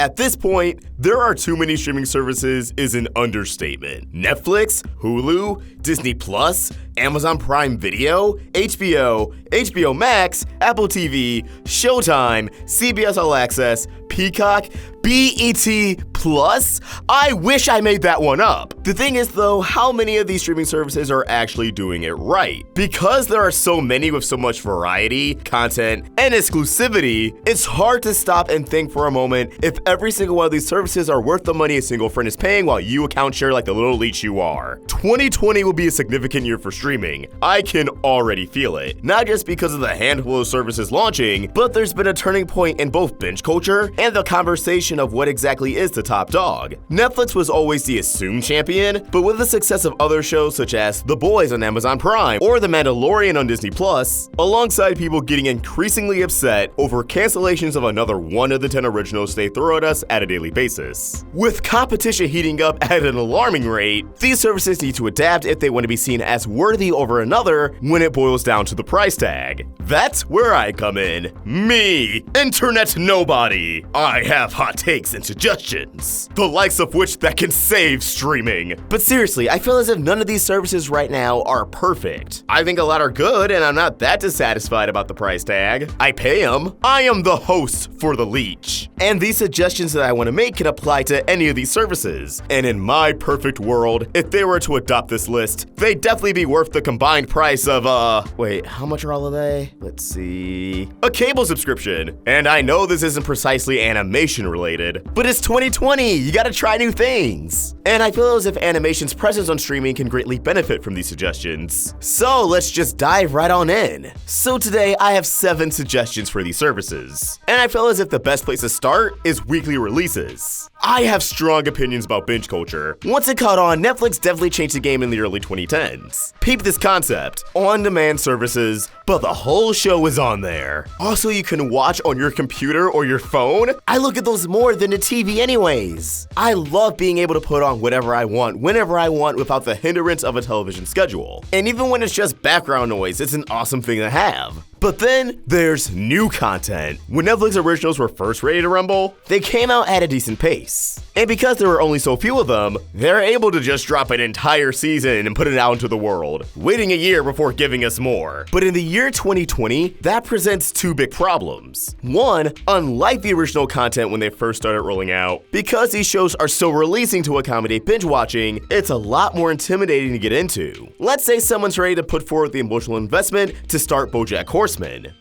At this point, there are too many streaming services is an understatement. Netflix, Hulu, Disney Plus, Amazon Prime Video, HBO, HBO Max, Apple TV, Showtime, CBS All Access, Peacock, BET Plus? I wish I made that one up. The thing is though, how many of these streaming services are actually doing it right? Because there are so many with so much variety, content, and exclusivity, it's hard to stop and think for a moment if every single one of these services are worth the money a single friend is paying while you account share like the little leech you are. 2020 will be a significant year for streaming. I can already feel it. Not just because of the handful of services launching, but there's been a turning point in both binge culture and the conversation of what exactly is the top dog. Netflix was always the assumed champion, but with the success of other shows such as The Boys on Amazon Prime or The Mandalorian on Disney Plus, alongside people getting increasingly upset over cancellations of another one of the 10 originals they throw at us at a daily basis. With competition heating up at an alarming rate, these services need to adapt if they want to be seen as worthy over another when it boils down to the price tag. That's where I come in. Me, internet nobody. I have hot takes and suggestions, the likes of which that can save streaming. But seriously, I feel as if none of these services right now are perfect. I think a lot are good, and I'm not that dissatisfied about the price tag. I pay them. I am the host for the leech. And these suggestions that I want to make can apply to any of these services. And in my perfect world, if they were to adopt this list, they'd definitely be worth the combined price of, wait, how much are all of they? Let's see. A cable subscription. And I know this isn't precisely animation related, but it's 2020, you gotta try new things. And I feel as if animation's presence on streaming can greatly benefit from these suggestions. So let's just dive right on in. So today I have 7 suggestions for these services. And I feel as if the best place to start is weekly releases. I have strong opinions about binge culture. Once it caught on, Netflix definitely changed the game in the early 2010s. Peep this concept, on-demand services, but the whole show is on there. Also, you can watch on your computer or your phone. I look at those more than the TV anyways. I love being able to put on whatever I want, whenever I want, without the hindrance of a television schedule. And even when it's just background noise, it's an awesome thing to have. But then there's new content. When Netflix originals were first ready to rumble, they came out at a decent pace. And because there were only so few of them, they're able to just drop an entire season and put it out into the world, waiting a year before giving us more. But in the year 2020, that presents 2 big problems. One, unlike the original content when they first started rolling out, because these shows are still releasing to accommodate binge watching, it's a lot more intimidating to get into. Let's say someone's ready to put forward the emotional investment to start BoJack Horseman.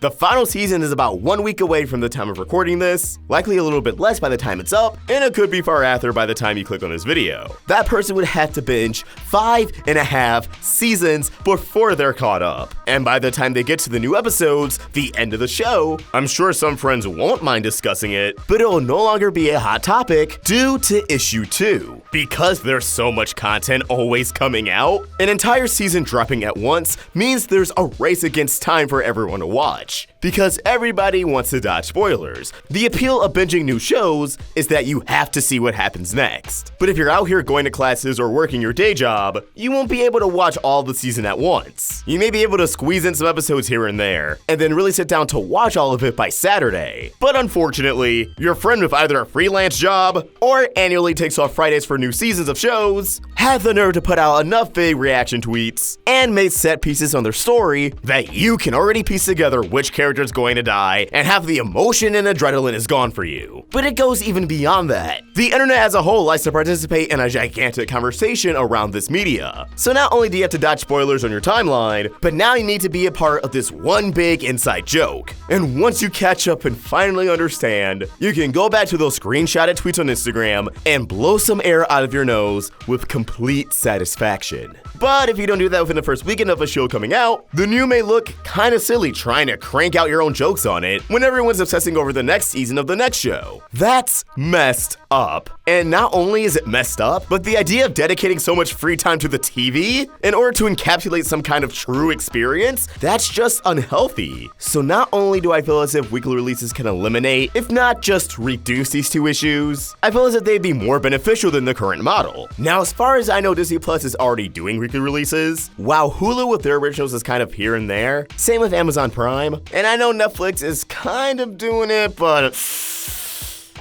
The final season is about 1 week away from the time of recording this, likely a little bit less by the time it's up, and it could be far after by the time you click on this video. That person would have to binge 5.5 seasons before they're caught up. And by the time they get to the new episodes, the end of the show, I'm sure some friends won't mind discussing it, but it'll no longer be a hot topic due to issue 2. Because there's so much content always coming out, an entire season dropping at once means there's a race against time for everyone to watch. Because everybody wants to dodge spoilers. The appeal of binging new shows is that you have to see what happens next. But if you're out here going to classes or working your day job, you won't be able to watch all the season at once. You may be able to squeeze in some episodes here and there, and then really sit down to watch all of it by Saturday. But unfortunately, your friend with either a freelance job or annually takes off Fridays for new seasons of shows had the nerve to put out enough vague reaction tweets and made set pieces on their story that you can already piece together which character's going to die, and half the emotion and adrenaline is gone for you. But it goes even beyond that. The internet as a whole likes to participate in a gigantic conversation around this media. So not only do you have to dodge spoilers on your timeline, but now you need to be a part of this one big inside joke. And once you catch up and finally understand, you can go back to those screenshotted tweets on Instagram and blow some air out of your nose with complete satisfaction. But if you don't do that within the first weekend of a show coming out, then you may look kinda silly trying to crank out your own jokes on it when everyone's obsessing over the next season of the next show. That's messed up. And not only is it messed up, but the idea of dedicating so much free time to the TV in order to encapsulate some kind of true experience, that's just unhealthy. So not only do I feel as if weekly releases can eliminate, if not just reduce these 2 issues, I feel as if they'd be more beneficial than the current model. Now, as far as I know, Disney Plus is already doing weekly releases, while Hulu with their originals is kind of here and there. Same with Amazon Prime. And I know Netflix is kind of doing it, but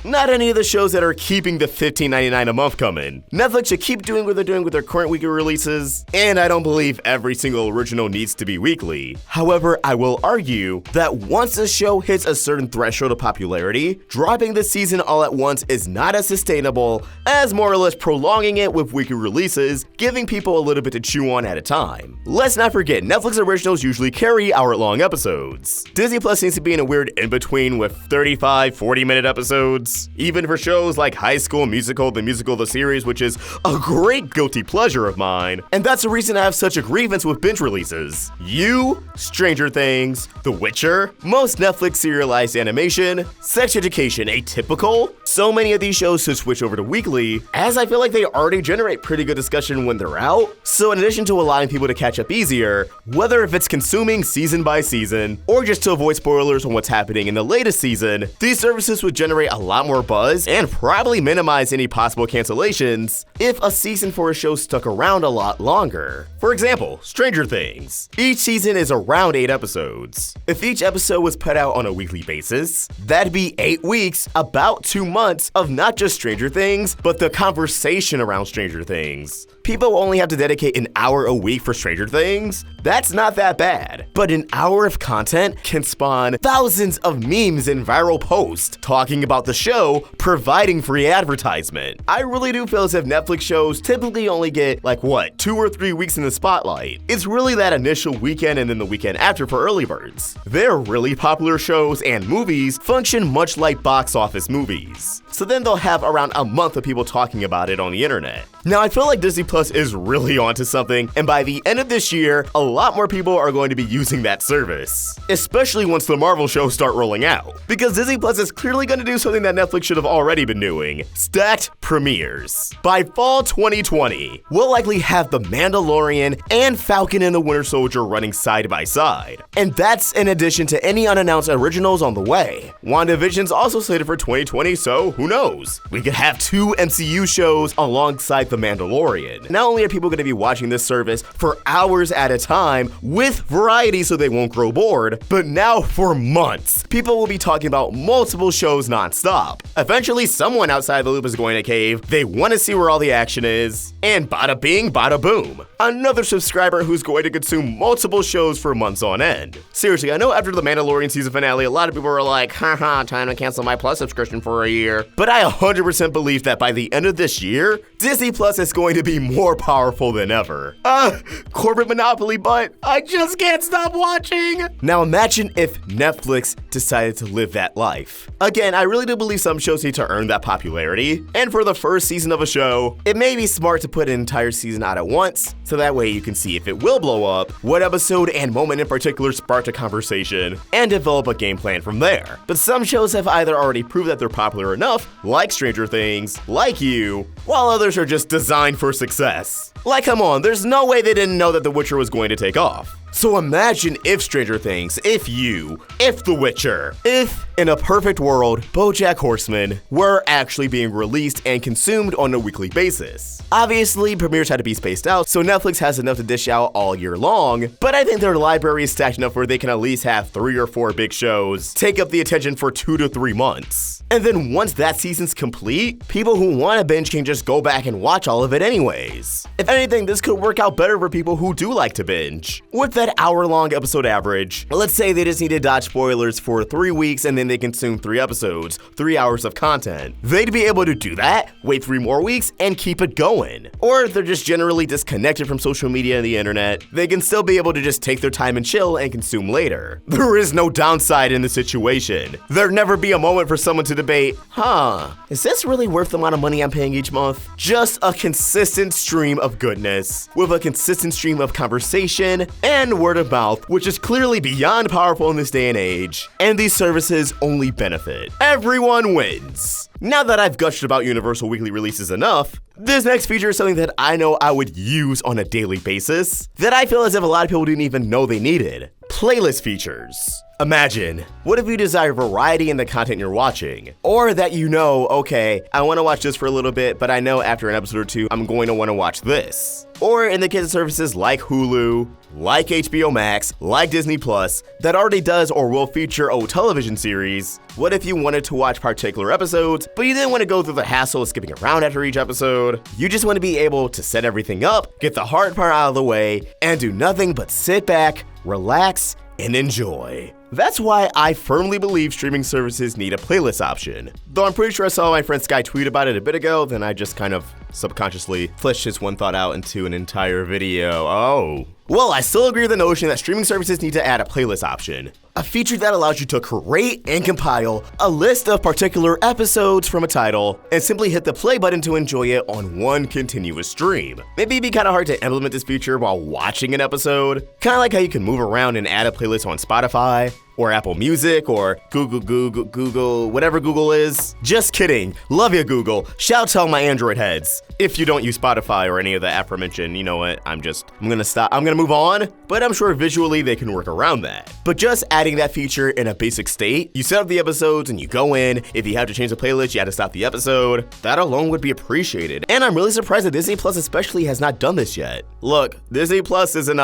not any of the shows that are keeping the $15.99 a month coming. Netflix should keep doing what they're doing with their current weekly releases, and I don't believe every single original needs to be weekly. However, I will argue that once a show hits a certain threshold of popularity, dropping the season all at once is not as sustainable as more or less prolonging it with weekly releases, giving people a little bit to chew on at a time. Let's not forget, Netflix originals usually carry hour-long episodes. Disney Plus seems to be in a weird in-between with 35, 40-minute episodes. Even for shows like High School Musical, the musical The Series, which is a great guilty pleasure of mine. And that's the reason I have such a grievance with binge releases. You, Stranger Things, The Witcher, most Netflix serialized animation, Sex Education, Atypical. So many of these shows should switch over to weekly, as I feel like they already generate pretty good discussion when they're out. So in addition to allowing people to catch up easier, whether if it's consuming season by season, or just to avoid spoilers on what's happening in the latest season, these services would generate a lot more buzz and probably minimize any possible cancellations if a season for a show stuck around a lot longer. For example, Stranger Things. Each season is around 8 episodes. If each episode was put out on a weekly basis, that'd be 8 weeks, about 2 months of not just Stranger Things, but the conversation around Stranger Things. People only have to dedicate an hour a week for Stranger Things. That's not that bad. But an hour of content can spawn thousands of memes and viral posts talking about the show, providing free advertisement. I really do feel as if Netflix shows typically only get, 2 or 3 weeks in the spotlight. It's really that initial weekend and then the weekend after for early birds. Their really popular shows and movies function much like box office movies. So then they'll have around a month of people talking about it on the internet. Now, I feel like Disney Plus is really onto something, and by the end of this year, a lot more people are going to be using that service. Especially once the Marvel shows start rolling out. Because Disney Plus is clearly going to do something that Netflix should have already been doing: stacked premieres. By fall 2020, we'll likely have The Mandalorian and Falcon and the Winter Soldier running side by side. And that's in addition to any unannounced originals on the way. WandaVision's also slated for 2020, so who knows? We could have 2 MCU shows alongside The Mandalorian. Not only are people going to be watching this service for hours at a time with variety so they won't grow bored, but now for months, people will be talking about multiple shows nonstop. Eventually, someone outside the loop is going to cave, they want to see where all the action is, and bada bing, bada boom. Another subscriber who's going to consume multiple shows for months on end. Seriously, I know after The Mandalorian season finale, a lot of people were like, haha, time to cancel my Plus subscription for a year. But I 100% believe that by the end of this year, Disney Plus is going to be more powerful than ever. Corporate monopoly, but I just can't stop watching. Now imagine if Netflix decided to live that life. Again, I really do believe some shows need to earn that popularity, and for the first season of a show, it may be smart to put an entire season out at once, so that way you can see if it will blow up, what episode and moment in particular sparked a conversation, and develop a game plan from there. But some shows have either already proved that they're popular enough, like Stranger Things, like You, while others are just designed for success. Like, come on, there's no way they didn't know that The Witcher was going to take off. So imagine if Stranger Things, if You, if The Witcher, if, in a perfect world, BoJack Horseman were actually being released and consumed on a weekly basis. Obviously, premieres had to be spaced out, so Netflix has enough to dish out all year long, but I think their library is stacked enough where they can at least have 3 or 4 big shows take up the attention for 2 to 3 months. And then once that season's complete, people who want to binge can just go back and watch all of it anyways. If anything, this could work out better for people who do like to binge. With that hour-long episode average, let's say they just need to dodge spoilers for 3 weeks and then they consume 3 episodes, 3 hours of content. They'd be able to do that, wait 3 more weeks, and keep it going. Or if they're just generally disconnected from social media and the internet, they can still be able to just take their time and chill and consume later. There is no downside in the situation. There'd never be a moment for someone to debate, is this really worth the amount of money I'm paying each month? Just a consistent stream of goodness, with a consistent stream of conversation and word of mouth, which is clearly beyond powerful in this day and age, and these services only benefit. Everyone wins. Now that I've gushed about Universal weekly releases enough, this next feature is something that I know I would use on a daily basis, that I feel as if a lot of people didn't even know they needed: Playlist features. Imagine, what if you desire variety in the content you're watching? Or that you know, okay, I want to watch this for a little bit, but I know after an episode or two, I'm going to want to watch this. Or in the case of services like Hulu, like HBO Max, like Disney Plus, that already does or will feature a television series, what if you wanted to watch particular episodes, but you didn't want to go through the hassle of skipping around after each episode? You just want to be able to set everything up, get the hard part out of the way, and do nothing but sit back, relax, and enjoy. That's why I firmly believe streaming services need a playlist option. Though I'm pretty sure I saw my friend Sky tweet about it a bit ago, then I just kind of subconsciously fleshed his one thought out into an entire video. Oh. Well, I still agree with the notion that streaming services need to add a playlist option. A feature that allows you to create and compile a list of particular episodes from a title and simply hit the play button to enjoy it on one continuous stream. Maybe it'd be kind of hard to implement this feature while watching an episode. Kind of like how you can move around and add a playlist on Spotify, or Apple Music, or Google, whatever Google is. Just kidding. Love you, Google. Shout out my Android heads. If you don't use Spotify or any of the aforementioned, you know what, I'm gonna stop. I'm gonna move on, but I'm sure visually they can work around that. But just adding that feature in a basic state, you set up the episodes and you go in. If you have to change the playlist, you have to stop the episode. That alone would be appreciated. And I'm really surprised that Disney Plus especially has not done this yet. Look, Disney Plus isn't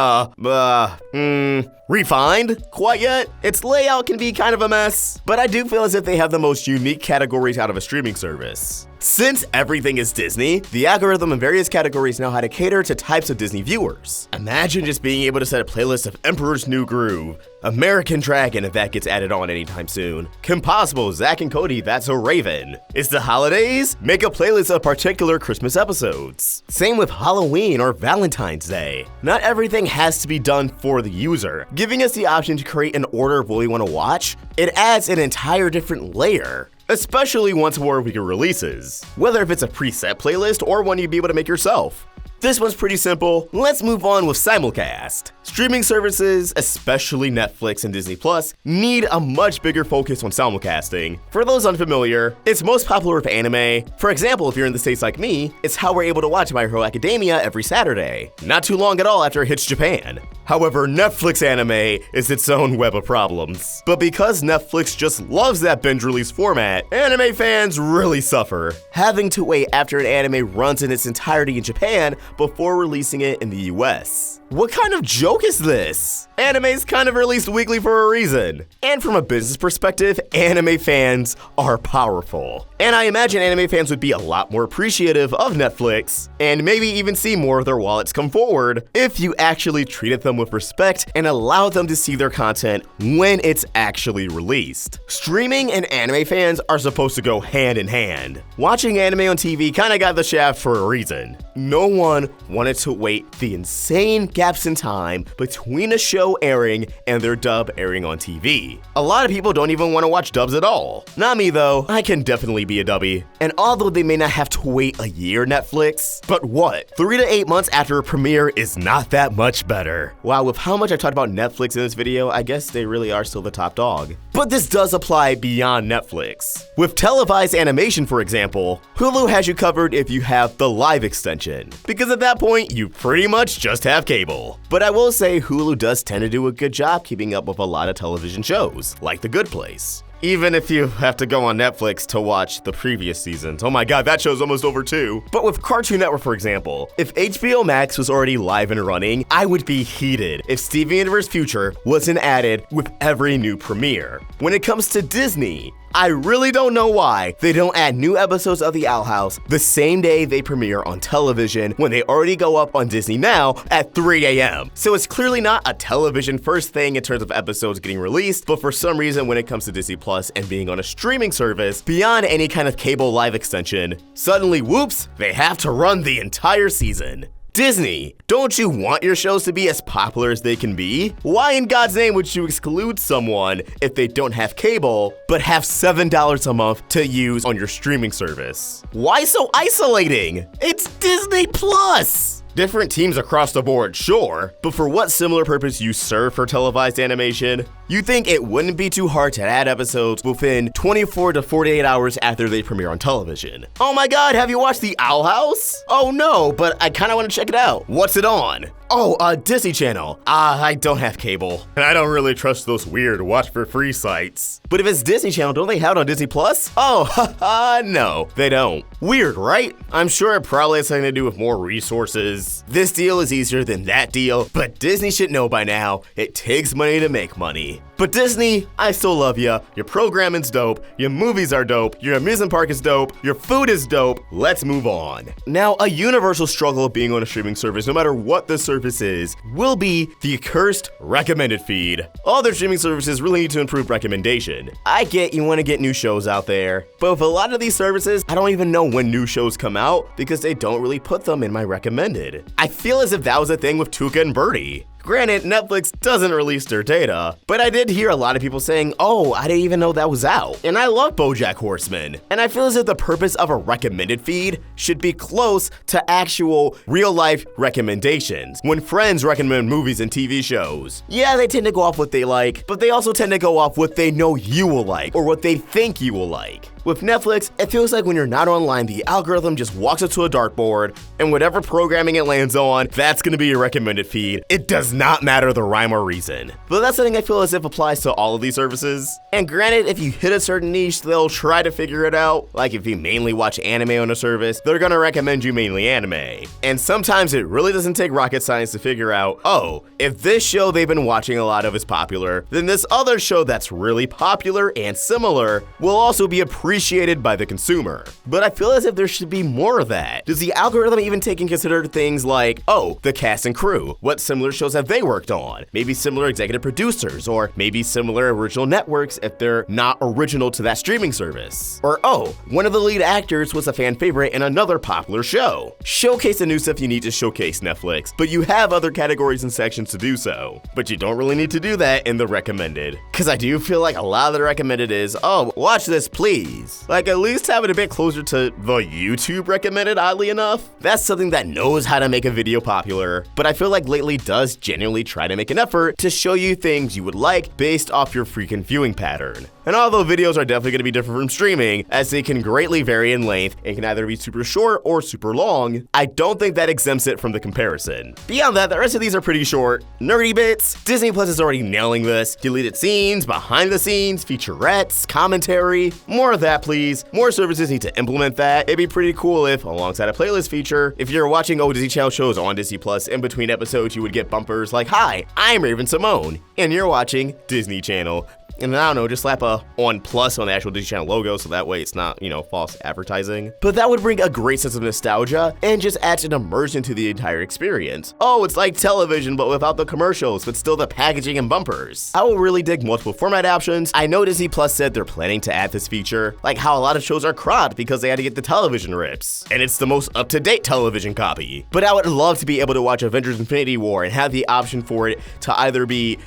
refined quite yet. Its layout can be kind of a mess, but I do feel as if they have the most unique categories out of a streaming service. Since everything is Disney, the algorithm in various categories know how to cater to types of Disney viewers. Imagine just being able to set a playlist of Emperor's New Groove, American Dragon if that gets added on anytime soon, Kim Possible, Zack and Cody, That's So Raven. It's the holidays? Make a playlist of particular Christmas episodes. Same with Halloween or Valentine's Day. Not everything has to be done for the user. Giving us the option to create an order of what we want to watch, it adds an entire different layer. Especially once War Weekend releases, whether if it's a preset playlist or one you'd be able to make yourself. This one's pretty simple. Let's move on with simulcast. Streaming services, especially Netflix and Disney Plus, need a much bigger focus on simulcasting. For those unfamiliar, it's most popular with anime. For example, if you're in the States like me, it's how we're able to watch My Hero Academia every Saturday. Not too long at all after it hits Japan. However, Netflix anime is its own web of problems. But because Netflix just loves that binge release format, anime fans really suffer, having to wait after an anime runs in its entirety in Japan before releasing it in the US. What kind of joke is this? Anime's kind of released weekly for a reason. And from a business perspective, anime fans are powerful. And I imagine anime fans would be a lot more appreciative of Netflix, and maybe even see more of their wallets come forward if you actually treated them with respect and allowed them to see their content when it's actually released. Streaming and anime fans are supposed to go hand in hand. Watching anime on TV kinda got the shaft for a reason. No one wanted to wait the insane gaps in time between a show airing and their dub airing on TV. A lot of people don't even want to watch dubs at all. Not me though, I can definitely be a dubby. And although they may not have to wait a year, Netflix, but what? 3 to 8 months after a premiere is not that much better. Wow, with how much I talked about Netflix in this video, I guess they really are still the top dog. But this does apply beyond Netflix. With televised animation, for example, Hulu has you covered if you have the live extension, because at that point, you pretty much just have cable. But I will say Hulu does tend to do a good job keeping up with a lot of television shows, like The Good Place. Even if you have to go on Netflix to watch the previous seasons. Oh my god, that show's almost over too. But with Cartoon Network, for example, if HBO Max was already live and running, I would be heated if Steven Universe Future wasn't added with every new premiere. When it comes to Disney, I really don't know why they don't add new episodes of The Owl House the same day they premiere on television when they already go up on Disney Now at 3 a.m. So it's clearly not a television first thing in terms of episodes getting released, but for some reason when it comes to Disney Plus and being on a streaming service beyond any kind of cable live extension, suddenly whoops, they have to run the entire season. Disney, don't you want your shows to be as popular as they can be? Why in God's name would you exclude someone if they don't have cable, but have $7 a month to use on your streaming service? Why so isolating? It's Disney Plus! Different teams across the board, sure, but for what similar purpose you serve for televised animation, you think it wouldn't be too hard to add episodes within 24 to 48 hours after they premiere on television. Oh my god, have you watched The Owl House? Oh no, but I kinda wanna check it out. What's it on? Oh, Disney Channel. I don't have cable, and I don't really trust those weird watch-for-free sites. But if it's Disney Channel, don't they have it on Disney Plus? Oh, haha, no, they don't. Weird, right? I'm sure it probably has something to do with more resources. This deal is easier than that deal, but Disney should know by now, it takes money to make money. But Disney, I still love ya. Your programming's dope, your movies are dope, your amusement park is dope, your food is dope. Let's move on. Now, a universal struggle of being on a streaming service, no matter what the service is, will be the cursed recommended feed. All their streaming services really need to improve recommendation. I get you want to get new shows out there, but with a lot of these services, I don't even know when new shows come out because they don't really put them in my recommended. I feel as if that was a thing with Tuca and Birdie. Granted, Netflix doesn't release their data, but I did hear a lot of people saying, oh, I didn't even know that was out. And I love BoJack Horseman. And I feel as if the purpose of a recommended feed should be close to actual real-life recommendations. When friends recommend movies and TV shows, yeah, they tend to go off what they like, but they also tend to go off what they know you will like or what they think you will like. With Netflix, it feels like when you're not online, the algorithm just walks up to a dartboard, and whatever programming it lands on, that's gonna be your recommended feed. It does not matter the rhyme or reason. But that's something I feel as if applies to all of these services. And granted, if you hit a certain niche, they'll try to figure it out. Like if you mainly watch anime on a service, they're gonna recommend you mainly anime. And sometimes it really doesn't take rocket science to figure out, oh, if this show they've been watching a lot of is popular, then this other show that's really popular and similar will also be appreciated by the consumer. But I feel as if there should be more of that. Does the algorithm even take into consider things like, oh, the cast and crew? What similar shows have they worked on? Maybe similar executive producers, or maybe similar original networks if they're not original to that streaming service. Or, oh, one of the lead actors was a fan favorite in another popular show. Showcase the new stuff you need to showcase, Netflix, but you have other categories and sections to do so. But you don't really need to do that in the recommended. Cause I do feel like a lot of the recommended is, oh, watch this please. Like at least have it a bit closer to the YouTube recommended, oddly enough. That's something that knows how to make a video popular, but I feel like lately does genuinely try to make an effort to show you things you would like based off your freaking viewing pattern. And although videos are definitely going to be different from streaming, as they can greatly vary in length and can either be super short or super long, I don't think that exempts it from the comparison. Beyond that, the rest of these are pretty short. Nerdy bits, Disney Plus is already nailing this. Deleted scenes, behind the scenes, featurettes, commentary, more of that please. More services need to implement that. It'd be pretty cool if, alongside a playlist feature, if you're watching old Disney Channel shows on Disney Plus, in between episodes you would get bumpers like, hi, I'm Raven-Symoné, and you're watching Disney Channel. And I don't know, just slap a on plus on the actual Disney Channel logo so that way it's not, false advertising. But that would bring a great sense of nostalgia and just adds an immersion to the entire experience. Oh, it's like television but without the commercials, but still the packaging and bumpers. I will really dig multiple format options. I know Disney Plus said they're planning to add this feature, like how a lot of shows are cropped because they had to get the television rips. And it's the most up-to-date television copy. But I would love to be able to watch Avengers Infinity War and have the option for it to either be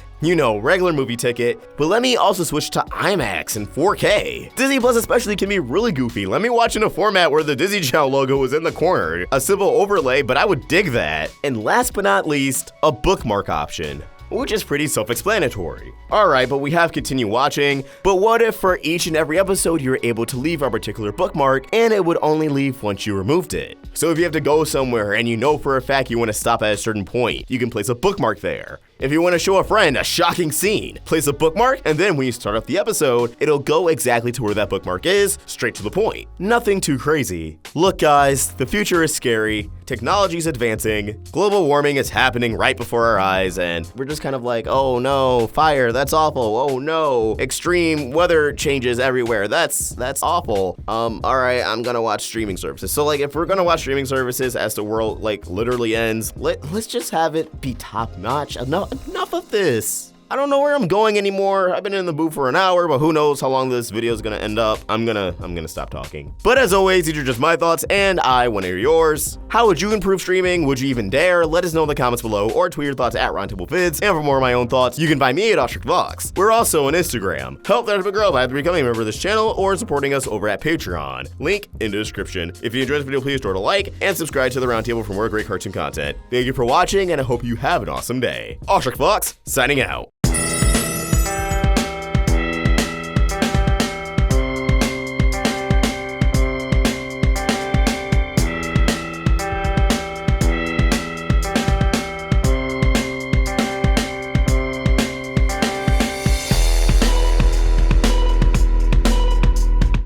regular movie ticket, but let me also switch to IMAX and 4K. Disney Plus especially can be really goofy. Let me watch in a format where the Disney Channel logo is in the corner. A simple overlay, but I would dig that. And last but not least, a bookmark option, which is pretty self-explanatory. Alright, but we have continue watching, but what if for each and every episode you're able to leave a particular bookmark and it would only leave once you removed it? So if you have to go somewhere and you know for a fact you want to stop at a certain point, you can place a bookmark there. If you want to show a friend a shocking scene, place a bookmark, and then when you start off the episode, it'll go exactly to where that bookmark is, straight to the point. Nothing too crazy. Look guys, the future is scary, technology's advancing, global warming is happening right before our eyes, and we're just kind of like, oh no, fire, that's awful, oh no, extreme weather changes everywhere, that's awful. Alright, I'm gonna watch streaming services. So like, if we're gonna watch streaming services as the world like literally ends, let's just have it be top notch. Enough of this. I don't know where I'm going anymore. I've been in the booth for an hour, but who knows how long this video is gonna end up. I'm gonna stop talking. But as always, these are just my thoughts, and I want to hear yours. How would you improve streaming? Would you even dare? Let us know in the comments below, or tweet your thoughts at RoundTableVids. And for more of my own thoughts, you can find me at OstricVox. We're also on Instagram. Help that grow by either becoming a member of this channel or supporting us over at Patreon. Link in the description. If you enjoyed this video, please throw it a like and subscribe to the Roundtable for more great cartoon content. Thank you for watching, and I hope you have an awesome day. OstricVox signing out.